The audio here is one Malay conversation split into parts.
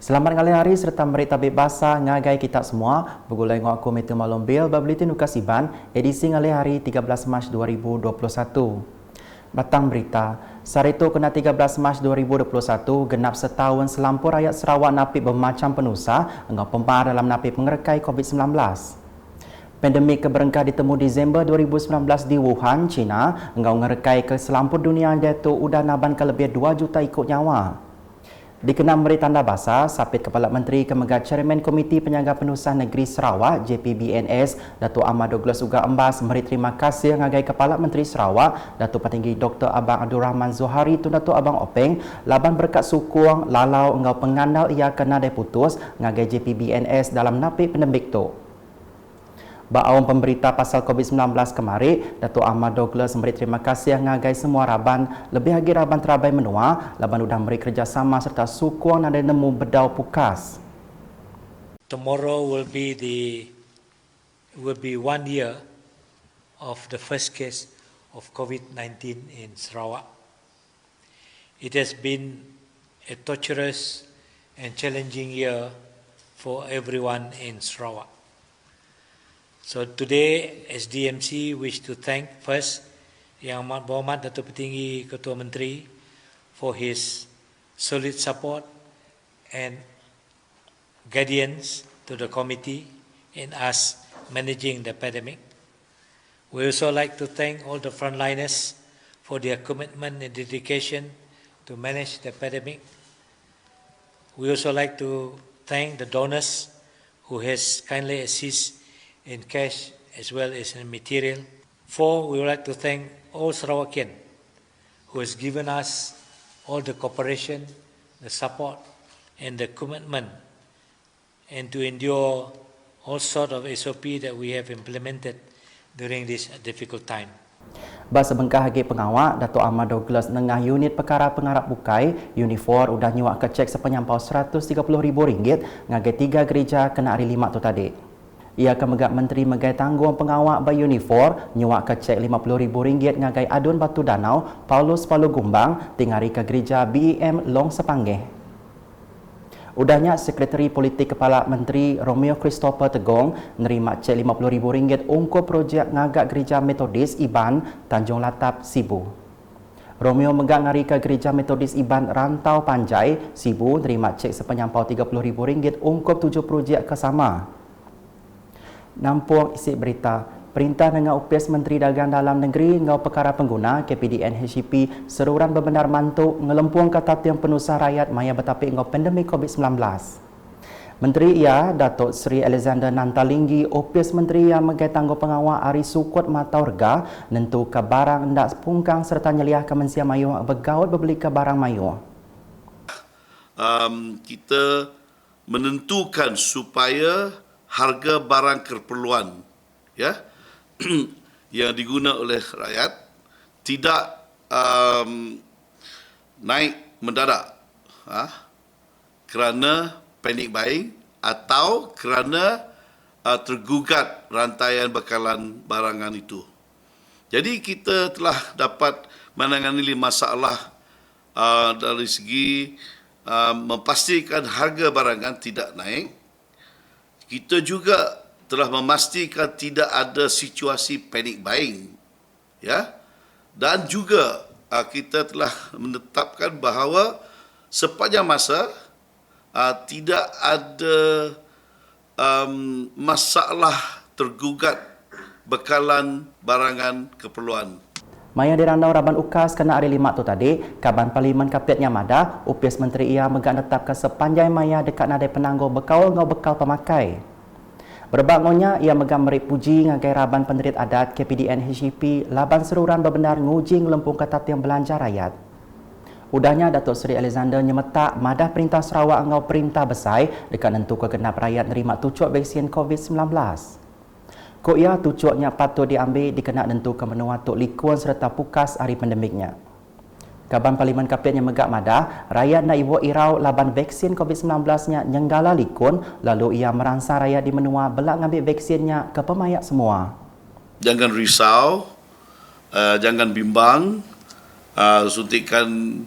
Selamat ngalih hari serta meri tabik basah ngagai kita semua. Begulai ngok aku Meteor Malum Bil Babelitin Ukas Iban edisi ngalih hari 13 Mac 2021. Batang berita, Sarito kena 13 Mac 2021 genap setahun selampur rakyat Sarawak napik bermacam penusah engau pempar dalam napik pengerekai COVID-19. Pandemik keberengkah ditemu Disember 2019 di Wuhan, China, engau ngerekai ke selampur dunia iaitu udah naban ke lebih 2 juta ikut nyawa. Dikenal beri tanda basah, Sapit Kepala Menteri Kemegat Chairman Komiti Penjaga Penusah Negeri Sarawak JPBNS, Datuk Ahmad Douglas Uga Embas beri terima kasih ngagai Kepala Menteri Sarawak, Datuk Petinggi Dr. Abang Abdul Rahman Zohari tu Datuk Abang Openg, laban berkat sukung lalau engau pengandal ia kena diputus ngagai JPBNS dalam napik pandemik tu. Ba'awam pemberita pasal COVID-19 kemarin, Datuk Ahmad Douglas memberi terima kasih ngagai semua raban, lebih lagi raban terabai menua, laban sudah memberi kerjasama serta sukung dan nemu bedau pukas. Tomorrow will be 1 year of the first case of COVID-19 in Sarawak. It has been a torturous and challenging year for everyone in Sarawak. So today, SDMC wish to thank first Yang Amat Berhormat Datuk Petinggi Ketua Menteri for his solid support and guidance to the committee in us managing the pandemic. We also like to thank all the frontliners for their commitment and dedication to manage the pandemic. We also like to thank the donors who has kindly assist in cash as well as in material. 4, we would like to thank all Sarawakian who has given us all the cooperation, the support and the commitment and to endure all sort of SOP that we have implemented during this difficult time. Bahasa bengkah hagi pengawak, Datuk Ahmad Douglas nengah unit perkara pengarap bukai, Unifor udah nyuak kecek sepenyampau RM130,000 ngagai 3 gereja kena hari 5 tu tadi. Ia akan megak Menteri Megai Tanggung Pengawak by Unifor nyuak kecek RM50,000 ngagai adun Batu Danau Paulus Palu Gumbang tingari ke gereja BEM Long Sepanggih. Udahnya Sekretari Politik Kepala Menteri Romeo Christopher Tegong nerima cek RM50,000 ungkup projek ngagak gereja Metodis Iban Tanjung Latap Sibu. Romeo megak ngari ke gereja Metodis Iban Rantau Panjai Sibu nerima cek sepenyampau RM30,000 ungkup 7 projek kesama. Nampung isi berita, Perintah dengan UPS Menteri Dagang Dalam Negeri ngau perkara pengguna KPDN HCP seruran berbenar mantuk ngelempung ketatian penusah rakyat maya bertapik ngau pandemik COVID-19. Menteri ia, Datuk Seri Alexander Nantalinggi, UPS Menteri yang megai tangguh pengawal Ari Sukut Mataurga nentu ke barang ndak pungkang serta nyeliah ke mensia mayuh bergaut berbeli ke barang mayuh. Kita menentukan supaya harga barang keperluan ya yang diguna oleh rakyat tidak naik mendadak kerana panic buying atau kerana tergugat rantaian bekalan barangan itu. Jadi kita telah dapat menangani masalah dari segi memastikan harga barangan tidak naik. Kita juga telah memastikan tidak ada situasi panic buying, ya, dan juga kita telah menetapkan bahawa sepanjang masa tidak ada masalah tergugat bekalan barangan keperluan. Maya dirandau raban ukas kena hari 5 tu tadi, Kaban Parlimen Kapitnya Mada, UPS Menteri ia megak netap ke sepanjang maya dekat nadai penangguh bekal ngau bekal pemakai. Berbangunnya ia megak meri puji ngagai raban penderit adat KPDN HCP laban seruran berbenar nguji ngelempung ketatian belanja rakyat. Udahnya Datuk Seri Alexander nyemetak madah Perintah Sarawak ngau perintah besai dekat nentu kegenap rakyat nerima tucuk vaksin COVID-19. Ko ia tucuknya patut diambil dikenak nentu ke menua tuk likuan serta pukas hari pandemiknya. Kaban Parlimen Kapitnya megak madah, rakyat nak ibu irau laban vaksin COVID-19-nya nyenggala likun, lalu ia merangsang rakyat di menua belak ngambil vaksinnya ke pemayak semua. Jangan risau, jangan bimbang, suntikan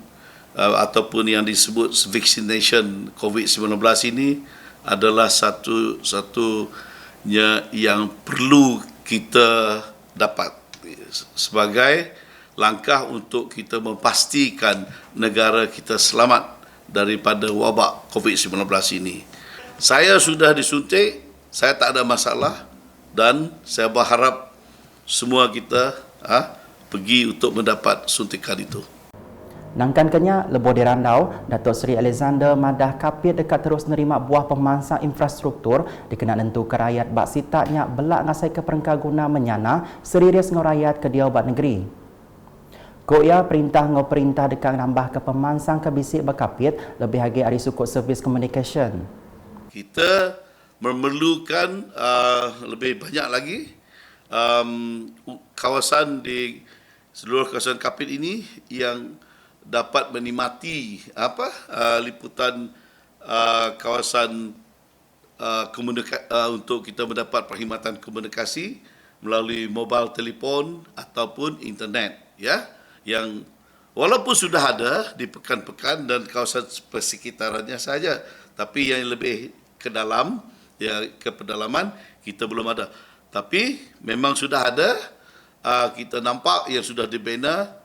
ataupun yang disebut vaccination COVID-19 ini adalah satu-satunya yang perlu kita dapat sebagai langkah untuk kita memastikan negara kita selamat daripada wabak COVID-19 ini. Saya sudah disuntik, saya tak ada masalah dan saya berharap semua kita pergi untuk mendapat suntikan itu. Nangkan kenya lebo di Randau, Datuk Seri Alexander Madah Kapit dekat terus nerima buah pemansang infrastruktur dikenal nentu ke rakyat bak sitaknya belak ngasai ke perengkaguna menyana serius ngau rakyat ke dia obat negeri. Koya perintah ngau perintah dekat nambah ke pemansang ke bisik berkapit lebih lagi hari sukuk servis communication. Kita memerlukan lebih banyak lagi kawasan di seluruh kawasan kapit ini yang dapat menikmati liputan kawasan untuk kita mendapat perkhidmatan komunikasi melalui mobile telefon ataupun internet, ya, yang walaupun sudah ada di pekan-pekan dan kawasan persekitarannya saja, tapi yang lebih ke dalam, ya, ke pedalaman kita belum ada. Tapi memang sudah ada, kita nampak yang sudah dibina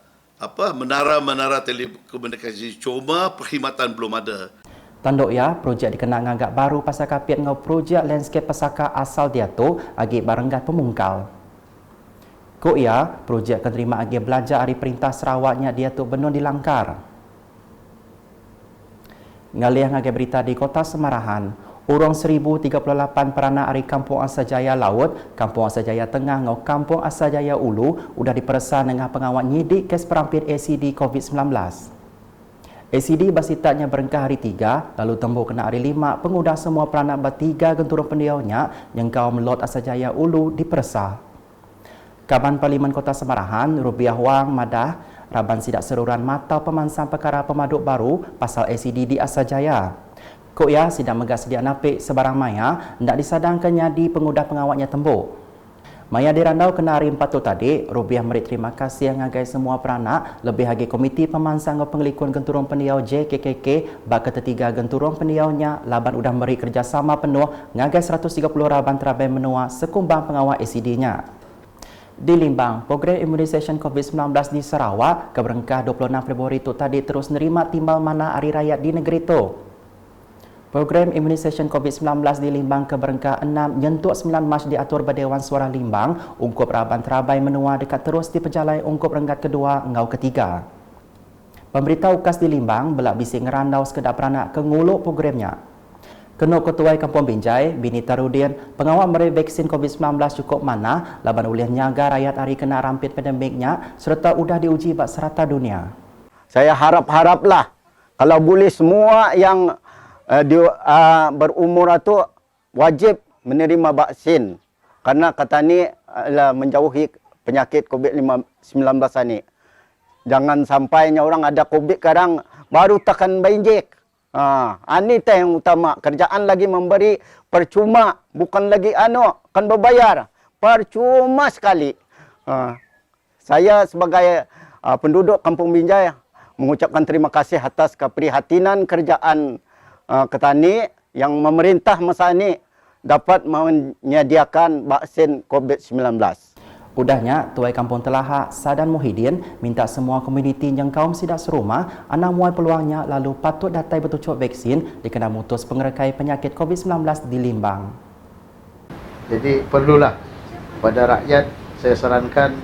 menara-menara telekomunikasi, cuma perkhidmatan belum ada. Tanduk ya, projek dikenal ngagak baru pasal kapit ngau projek landscape pesaka asal dia tu agi barenggat pemungkal. Kok ya, projek akan terima agi belajar hari perintah Sarawaknya dia tu benar dilangkar. Ngalih ngagi berita di Kota Semarahan, urang 1038 peranak dari Kampung Asajaya Laut, Kampung Asajaya Tengah ngau Kampung Asajaya Ulu udah diperasa dengan pengawal nyidik kes perampit ACD COVID-19. ACD basitatnya berengkah hari 3, lalu tembuk kena hari 5, pengudah semua peranak bertiga genturung pendiaunya yang kau melot Asajaya Ulu diperasa. Kaban Parlimen Kota Semarahan, Rubiah Wang Madah, Raban Sidak Seruran Matau Pemansang Perkara Pemaduk Baru pasal ACD di Asajaya. Kok ya sidang megak sedia napik sebarang maya hendak disadangkannya di pengudah pengawalnya tembuk. Maya dirandau kena hari 4 tu tadi, Rubiah merit terima kasih ngagai semua peranak, lebih lagi Komiti Pemansang Pengelikuan Genturung Pendiau JKKK bak ketiga genturung pendiaunya laban udah merit kerjasama penuh ngagai 130 raban terabai menua sekumbang pengawal ACD-nya. Di Limbang, program imunisasi COVID-19 di Sarawak keberengkah 26 Februari tu tadi terus nerima timbal mana hari rakyat di negeri tu. Program imunisasi COVID-19 di Limbang keberengkah 6 nyentuk 9 Mac diatur Berdewan Suara Limbang, ungkup raban terabai menua dekat terus diperjalai ungkup renggat kedua ngau ketiga. Pemberitahu UKAS di Limbang belak bising ngerandau sekedar peranak ke nguluk programnya. Kenuk Ketuai Kampung Binjai, Bini Tarudin, pengawal meri vaksin COVID-19 cukup mana, laban ulih nyaga rakyat hari kena rampit pandemiknya, serta udah diuji bak serata dunia. Saya harap-haraplah kalau boleh semua yang berumur itu wajib menerima vaksin karena kata ni menjauhi penyakit COVID-19 ini. Jangan sampainya orang ada COVID sekarang baru tekan injek. Ini yang utama. Kerjaan lagi memberi percuma, bukan lagi kan berbayar. Percuma sekali. Saya sebagai penduduk Kampung Binjai mengucapkan terima kasih atas keprihatinan kerjaan Ketani yang memerintah masa ini dapat menyediakan vaksin COVID-19. Udahnya, Tuai Kampung Telaha Sadan Muhyiddin minta semua komuniti yang kaum sidak serumah anak muai peluangnya lalu patut datai bertucuk vaksin dikena mutus pengerekai penyakit COVID-19 di Limbang. Jadi perlulah pada rakyat saya sarankan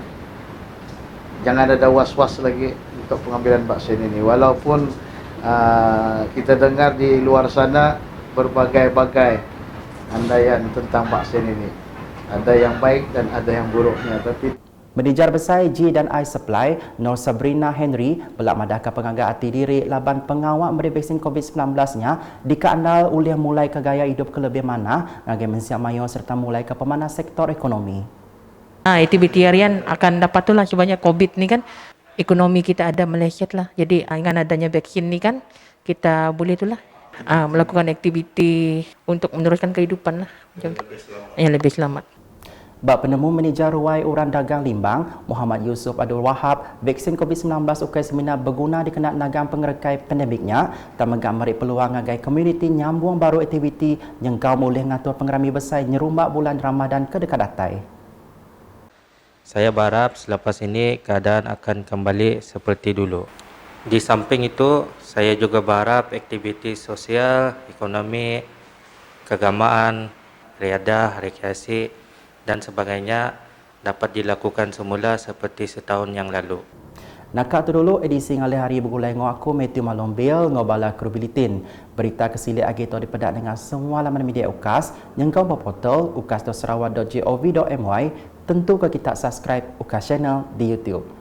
jangan ada was-was lagi untuk pengambilan vaksin ini. Walaupun kita dengar di luar sana berbagai-bagai andaian tentang vaksin ini. Ada yang baik dan ada yang buruknya. Tapi Manager Besar G dan I Supply, Nur Sabrina Henry, belak madahkan pengangga hati diri laban pengawal beri vaksin COVID-19-nya dikandal oleh mulai ke gaya hidup ke lebih mana, ngagai mensiap mayo serta mulai ke pemanas sektor ekonomi. Aktiviti harian akan dapat tu lah sebanyak COVID ni kan. Ekonomi kita ada meleset lah. Jadi dengan adanya vaksin ni kan, kita boleh tu lah melakukan aktiviti untuk meneruskan kehidupan lah. Yang lebih selamat. Bak penemu manager ruai Uran Dagang Limbang, Muhammad Yusuf Abdul Wahab, vaksin COVID-19 ukai semina berguna dikenak nagang pengerekai pandemiknya dan menggamari peluang agai komuniti nyambung baru aktiviti yang kau boleh ngatur pengerami besar nyerumbak bulan Ramadan ke dekat datai. Saya berharap selepas ini keadaan akan kembali seperti dulu. Di samping itu, saya juga berharap aktiviti sosial, ekonomi, keagamaan, riadah, rekreasi dan sebagainya dapat dilakukan semula seperti setahun yang lalu. Nakak tu dulu edisi ngalih hari bergulai dengan aku Matthew Malombil ngobala Krubilitin. Berita kesilik agi tu dipedak dengan semua laman media UKAS yang kau berportal ukas.sarawak.gov.my. Tentu ke kita subscribe UKAS channel di YouTube.